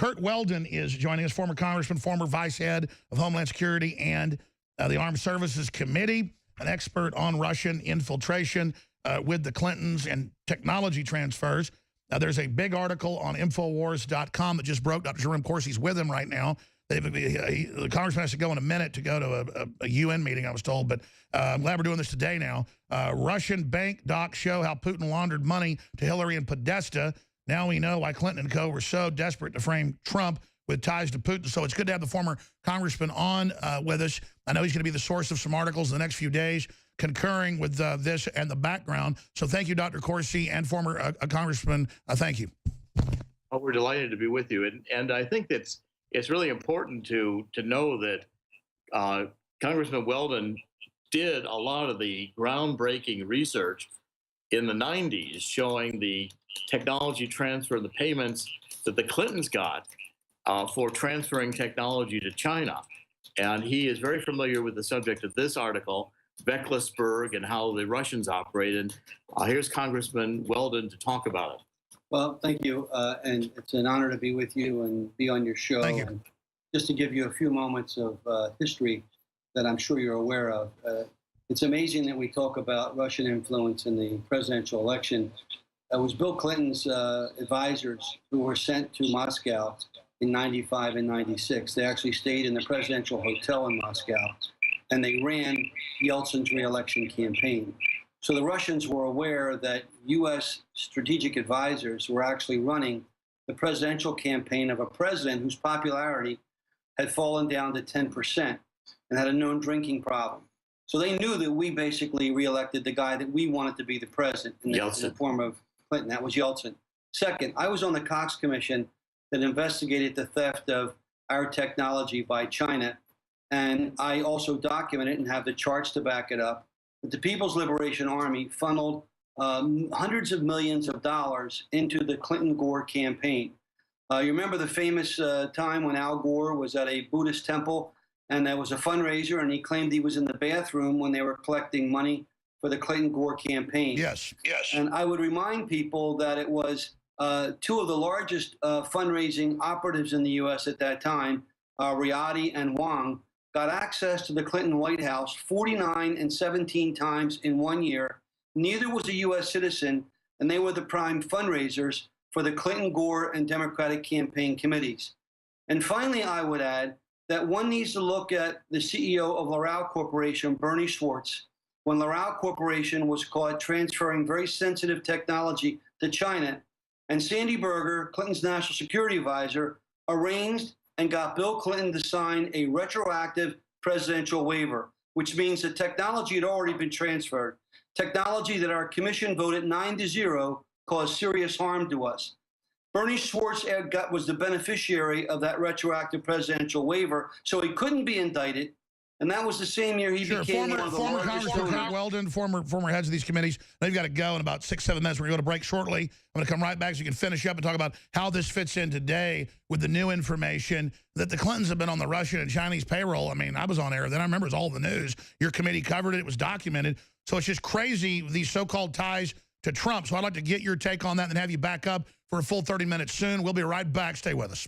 Curt Weldon is joining us, former congressman, former vice head of Homeland Security and the Armed Services Committee, an expert on Russian infiltration with the Clintons and technology transfers. There's a big article on Infowars.com that just broke. Dr. Jerome Corsi's with him right now. The congressman has to go in a minute to go to a UN meeting, I was told, but I'm glad we're doing this today now. Russian bank docs show how Putin laundered money to Hillary and Podesta. Now we know why Clinton and co. were so desperate to frame Trump with ties to Putin. So it's good to have the former congressman on with us. I know he's going to be the source of some articles in the next few days concurring with this and the background. So thank you, Dr. Corsi, and former congressman. Thank you. Well, we're delighted to be with you. And I think it's really important to know that Congressman Weldon did a lot of the groundbreaking research in the 90s showing the technology transfer, the payments that the Clintons got for transferring technology to China. And he is very familiar with the subject of this article, Becklersburg, and how the Russians operate. And here's Congressman Weldon to talk about it. Well, thank you. And it's an honor to be with you and be on your show. Thank you. And just to give you a few moments of history that I'm sure you're aware of. It's amazing that we talk about Russian influence in the presidential election. It was Bill Clinton's advisors who were sent to Moscow in 95 and 96. They actually stayed in the presidential hotel in Moscow, and they ran Yeltsin's re-election campaign. So the Russians were aware that U.S. strategic advisors were actually running the presidential campaign of a president whose popularity had fallen down to 10% and had a known drinking problem. So they knew that we basically re-elected the guy that we wanted to be the president in the form of Clinton. That was Yeltsin. Second, I was on the Cox Commission that investigated the theft of our technology by China. And I also documented and have the charts to back it up that the People's Liberation Army funneled hundreds of millions of dollars into the Clinton-Gore campaign. You remember the famous time when Al Gore was at a Buddhist temple and there was a fundraiser and he claimed he was in the bathroom when they were collecting money for the Clinton-Gore campaign. Yes, yes. And I would remind people that it was two of the largest fundraising operatives in the U.S. at that time, Riyadi and Wang, got access to the Clinton White House 49 and 17 times in 1 year. Neither was a U.S. citizen, and they were the prime fundraisers for the Clinton, Gore, and Democratic campaign committees. And finally, I would add that one needs to look at the CEO of Loral Corporation, Bernie Schwartz, when Loral Corporation was caught transferring very sensitive technology to China, and Sandy Berger, Clinton's national security advisor, arranged and got Bill Clinton to sign a retroactive presidential waiver, which means the technology had already been transferred. Technology that our commission voted 9-0 caused serious harm to us. Bernie Schwartz was the beneficiary of that retroactive presidential waiver, so he couldn't be indicted. And that was the same year he became one of the former largest Congressman donors. Curt Weldon, former heads of these committees. They've got to go in about 6-7 minutes. We're going to go to break shortly. I'm going to come right back so you can finish up and talk about how this fits in today with the new information that the Clintons have been on the Russian and Chinese payroll. I mean, I was on air then. I remember it was all the news. Your committee covered it. It was documented. So it's just crazy, these so-called ties to Trump. So I'd like to get your take on that and then have you back up for a full 30 minutes soon. We'll be right back. Stay with us.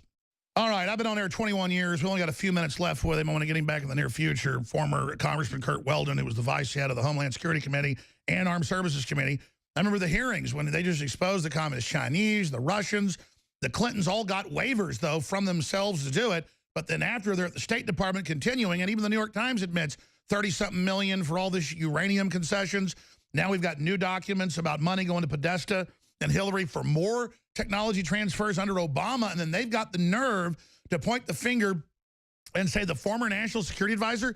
All right, I've been on air 21 years. We only got a few minutes left with him. I want to get him back in the near future. Former Congressman Curt Weldon, who was the vice head of the Homeland Security Committee and Armed Services Committee. I remember the hearings when they just exposed the Communist Chinese, the Russians. The Clintons all got waivers, though, from themselves to do it. But then after, they're at the State Department continuing, and even the New York Times admits 30-something million for all this uranium concessions. Now we've got new documents about money going to Podesta and Hillary for more technology transfers under Obama, and then they've got the nerve to point the finger and say the former national security advisor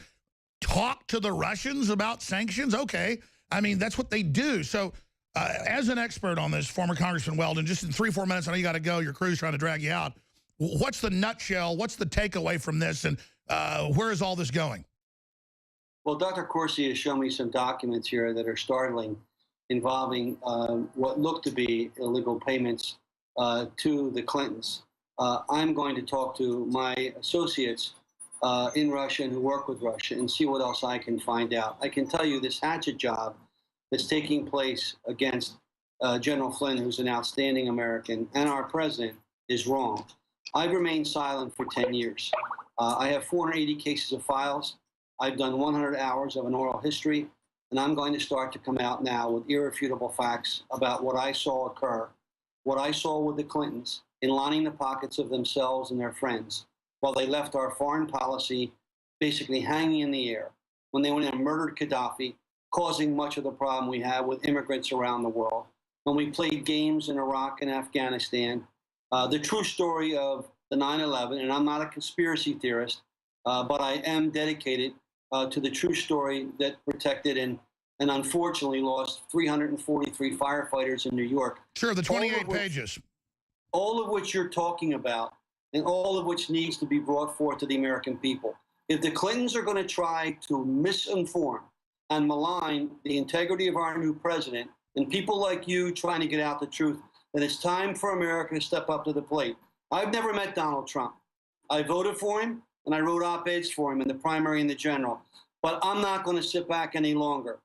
talked to the Russians about sanctions. Okay, I mean, that's what they do. So as an expert on this, former Congressman Weldon, just in 3-4 minutes, I know you got to go, your crew's trying to drag you out. What's the nutshell? What's the takeaway from this, and where is all this going? Well, Dr. Corsi has shown me some documents here that are startling, involving what look to be illegal payments to the Clintons. I'm going to talk to my associates in Russia and who work with Russia and see what else I can find out. I can tell you this hatchet job that's taking place against General Flynn, who's an outstanding American, and our president is wrong. I've remained silent for 10 years. I have 480 cases of files. I've done 100 hours of an oral history, and I'm going to start to come out now with irrefutable facts about what I saw occur, what I saw with the Clintons in lining the pockets of themselves and their friends while they left our foreign policy basically hanging in the air, when they went and murdered Gaddafi, causing much of the problem we have with immigrants around the world, when we played games in Iraq and Afghanistan, the true story of the 9/11, and I'm not a conspiracy theorist, but I am dedicated to the true story that protected and unfortunately lost 343 firefighters in New York. Sure, the 28 pages. All of which you're talking about, and all of which needs to be brought forth to the American people. If the Clintons are going to try to misinform and malign the integrity of our new president, and people like you trying to get out the truth, then it's time for America to step up to the plate. I've never met Donald Trump. I voted for him, and I wrote op-eds for him in the primary and the general. But I'm not going to sit back any longer.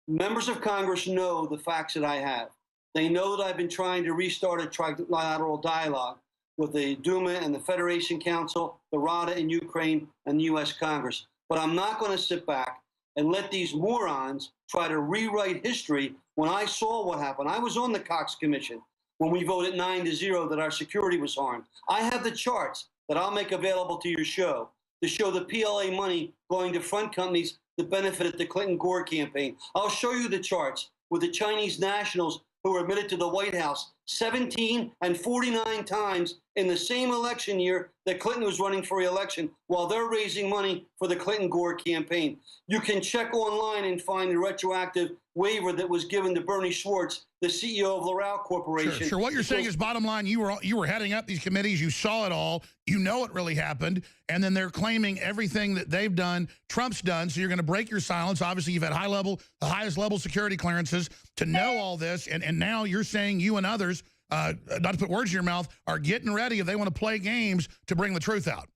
Members of Congress know the facts that I have. They know that I've been trying to restart a trilateral dialogue with the Duma and the Federation Council, the Rada in Ukraine, and the U.S. Congress. But I'm not going to sit back and let these morons try to rewrite history when I saw what happened. I was on the Cox Commission when we voted 9-0 that our security was harmed. I have the charts that I'll make available to your show to show the PLA money going to front companies that benefited the Clinton-Gore campaign. I'll show you the charts with the Chinese nationals who were admitted to the White House 17 and 49 times in the same election year that Clinton was running for re-election while they're raising money for the Clinton-Gore campaign. You can check online and find the retroactive waiver that was given to Bernie Schwartz, the CEO of L'Oreal Corporation. Sure. What you're saying is, bottom line, you were heading up these committees, you saw it all, you know what really happened, and then they're claiming everything that they've done, Trump's done, so you're going to break your silence. Obviously, you've had the highest level security clearances to know all this, and now you're saying you and others, not to put words in your mouth, are getting ready if they want to play games to bring the truth out.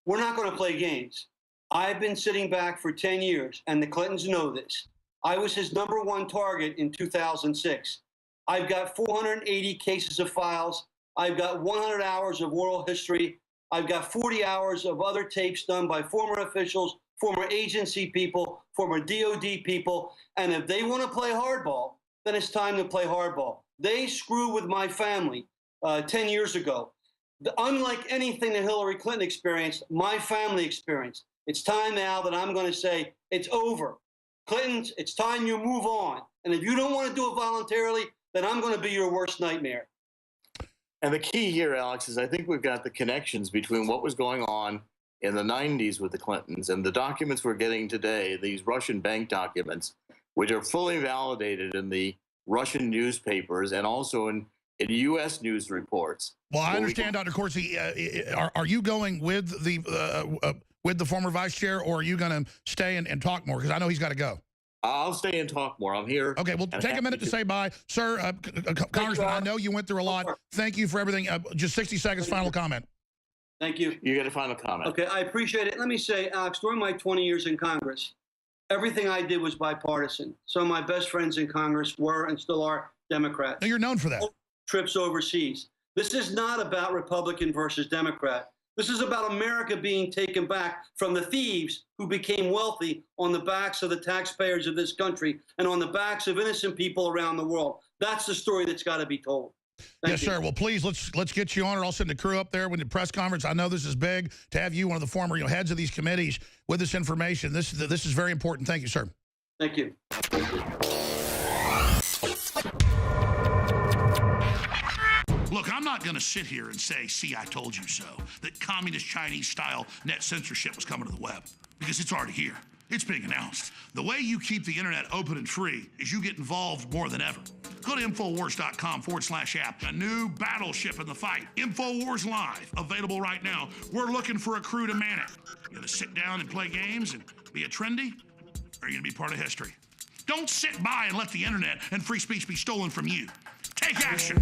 We're not going to play games. I've been sitting back for 10 years, and the Clintons know this. I was his #1 target in 2006. I've got 480 cases of files. I've got 100 hours of oral history. I've got 40 hours of other tapes done by former officials, former agency people, former DOD people. And if they want to play hardball, then it's time to play hardball. They screw with my family 10 years ago. Unlike anything that Hillary Clinton experienced, my family experienced. It's time now that I'm going to say it's over. Clintons, it's time you move on. And if you don't want to do it voluntarily, then I'm going to be your worst nightmare. And the key here, Alex, is I think we've got the connections between what was going on in the 90s with the Clintons and the documents we're getting today, these Russian bank documents, which are fully validated in the Russian newspapers and also in U.S. news reports. Well, I understand, Dr. Corsi. Are you going with the former vice chair, or are you going to stay and talk more? Because I know he's got to go. I'll stay and talk more. I'm here. Okay, well, take a minute to say bye. Sir, Congressman, I know you went through a lot. Thank you for everything. Just 60 seconds, final comment. Thank you. You get a final comment. Okay, I appreciate it. Let me say, Alex, during my 20 years in Congress, everything I did was bipartisan. Some of my best friends in Congress were and still are Democrats. No, you're known for that. Trips overseas. This is not about Republican versus Democrat. This is about America being taken back from the thieves who became wealthy on the backs of the taxpayers of this country and on the backs of innocent people around the world. That's the story that's got to be told. Yes, sir. Well, please, let's get you on it. I'll send the crew up there with the press conference. I know this is big to have you, one of the former heads of these committees, with this information. This is very important. Thank you, sir. Thank you. Look, I'm not going to sit here and say, see, I told you so, that communist Chinese-style net censorship was coming to the web, because it's already here. It's being announced. The way you keep the internet open and free is you get involved more than ever. Go to Infowars.com/app. A new battleship in the fight. Infowars Live, available right now. We're looking for a crew to man it. You going to sit down and play games and be a trendy? Or are you going to be part of history? Don't sit by and let the internet and free speech be stolen from you. Take action.